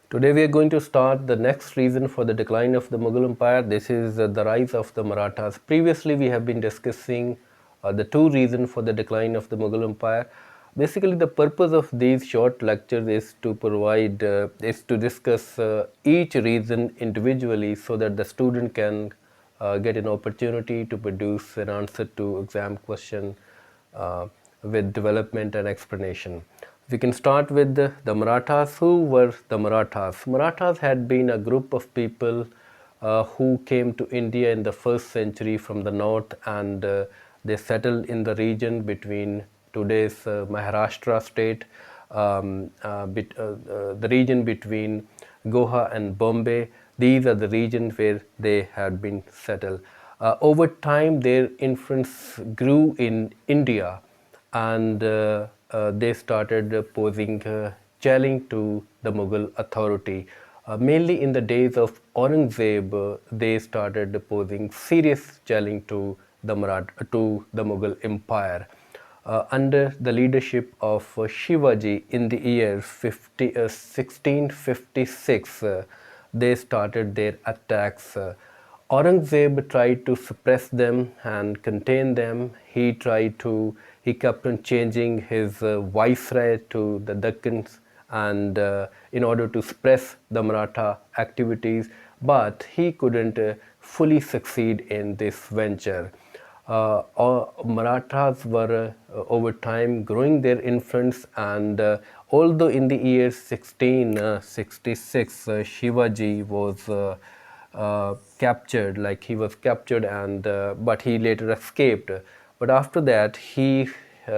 Today we are going to start the next reason for the decline of the Mughal Empire. This is the rise of the Marathas. Previously we have been discussing the two reasons for the decline of the Mughal Empire. Basically the purpose of these short lectures is to discuss each reason individually so that the student can get an opportunity to produce an answer to exam question with development and explanation. We can start with the Marathas. Who were the Marathas? Marathas had been a group of people who came to India in the 1st century from the north, and they settled in the region between today's Maharashtra state, the region between Goa and Bombay. These are the regions where they had been settled. Over time, their influence grew in India, and they started posing challenge to the Mughal authority. Mainly in the days of Aurangzeb, they started posing serious challenge to the Mughal Empire. Under the leadership of Shivaji in the year 1656, they started their attacks. Aurangzeb tried to suppress them and contain them. He kept on changing his viceroy to the Deccans and in order to suppress the Maratha activities, but he couldn't fully succeed in this venture. Marathas were over time growing their influence, and although in the year 1666 Shivaji was captured, like he was captured, and but he later escaped. But after that, he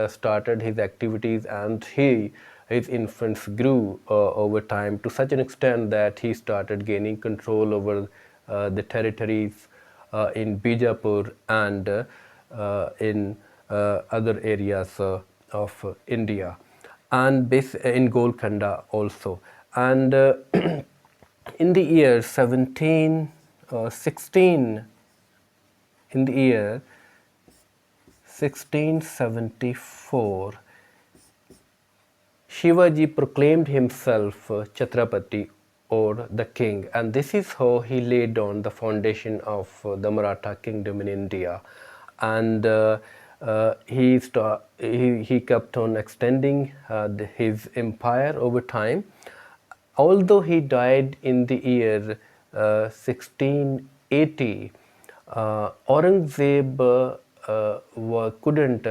started his activities, and his influence grew over time to such an extent that he started gaining control over the territories in Bijapur and in other areas of India, and in Golconda also. And in the year 16 in the year 1674, Shivaji proclaimed himself Chhatrapati, or the king, and this is how he laid down the foundation of the Maratha kingdom in India. And he kept on extending his empire over time. Although he died in the year 1680, Aurangzeb couldn't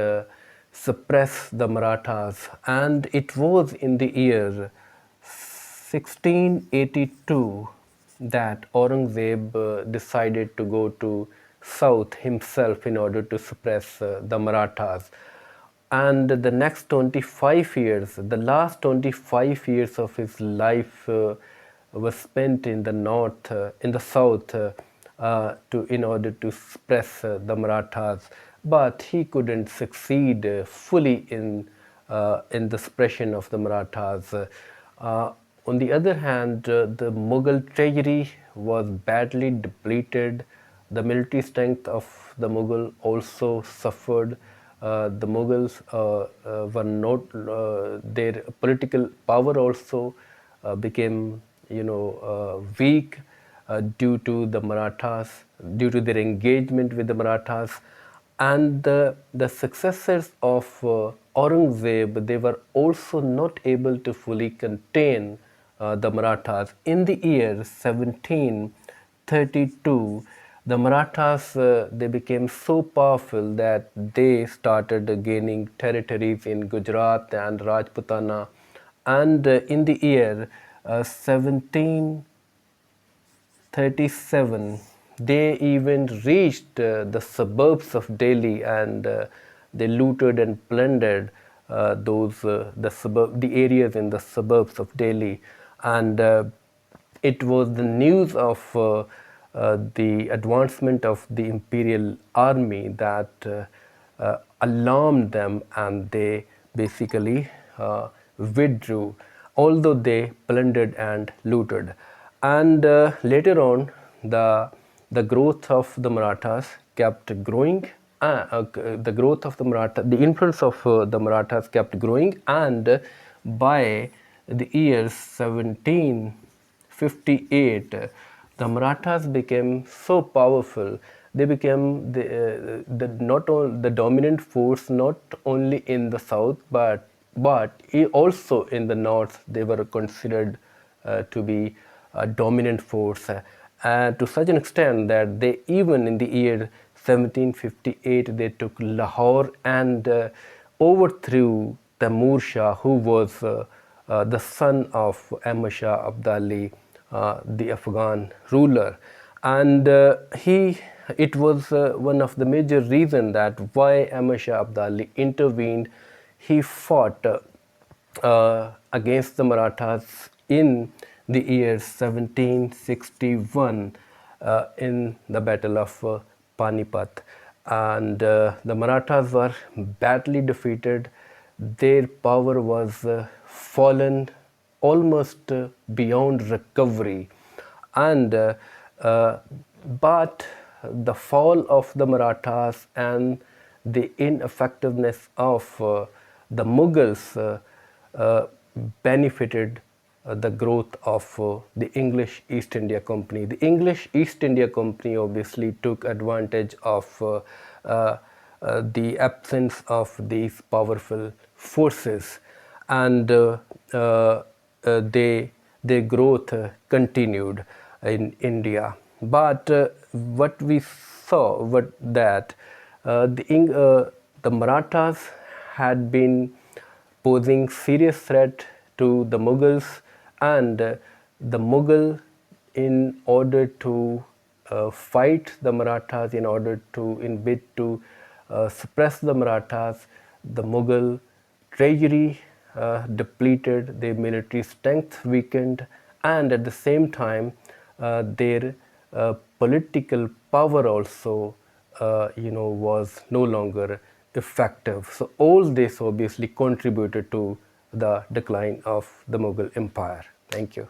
suppress the Marathas, and it was in the year 1682 that Aurangzeb decided to go to south himself in order to suppress the Marathas. And the next 25 years, the last 25 years of his life was spent in the north, in the south, in order to suppress the Marathas. But he couldn't succeed fully in the suppression of the Marathas. On the other hand, the Mughal treasury was badly depleted. The military strength of the Mughal also suffered. The Mughals were not, their political power also became, weak due to the Marathas, due to their engagement with the Marathas. And the successors of Aurangzeb, they were also not able to fully contain the Marathas. In the year 1732, the Marathas, they became so powerful that they started gaining territories in Gujarat and Rajputana. And in the year 1737, they even reached the suburbs of Delhi, and they looted and plundered the areas in the suburbs of Delhi. And it was the news of the advancement of the imperial army that alarmed them, and they basically withdrew, although they plundered and looted. And later on, the growth of the Marathas kept growing. The growth of the influence of the Marathas kept growing, and by the year 17 1758, the Marathas became so powerful. They became the not only the dominant force not only in the south but also in the north. They were considered to be a dominant force, to such an extent that they even in the year 1758 they took Lahore and overthrew Tamur Shah, who was the son of Ahmad Shah Abdali, the Afghan ruler. And it was one of the major reasons that why Ahmad Shah Abdali intervened. He fought against the Marathas in the year 1761 in the Battle of Panipat. And the Marathas were badly defeated. Their power was fallen almost beyond recovery. And but the fall of the Marathas and the ineffectiveness of the Mughals benefited the growth of the English East India Company. The English East India Company obviously took advantage of the absence of these powerful forces, and their growth continued in India. But what we saw what that the Marathas had been posing serious threat to the Mughals, and the Mughal, in order to fight the Marathas, in bid to suppress the Marathas, the Mughal treasury depleted, their military strength weakened, and at the same time their political power also was no longer effective. So all this obviously contributed to the decline of the Mughal Empire. Thank you.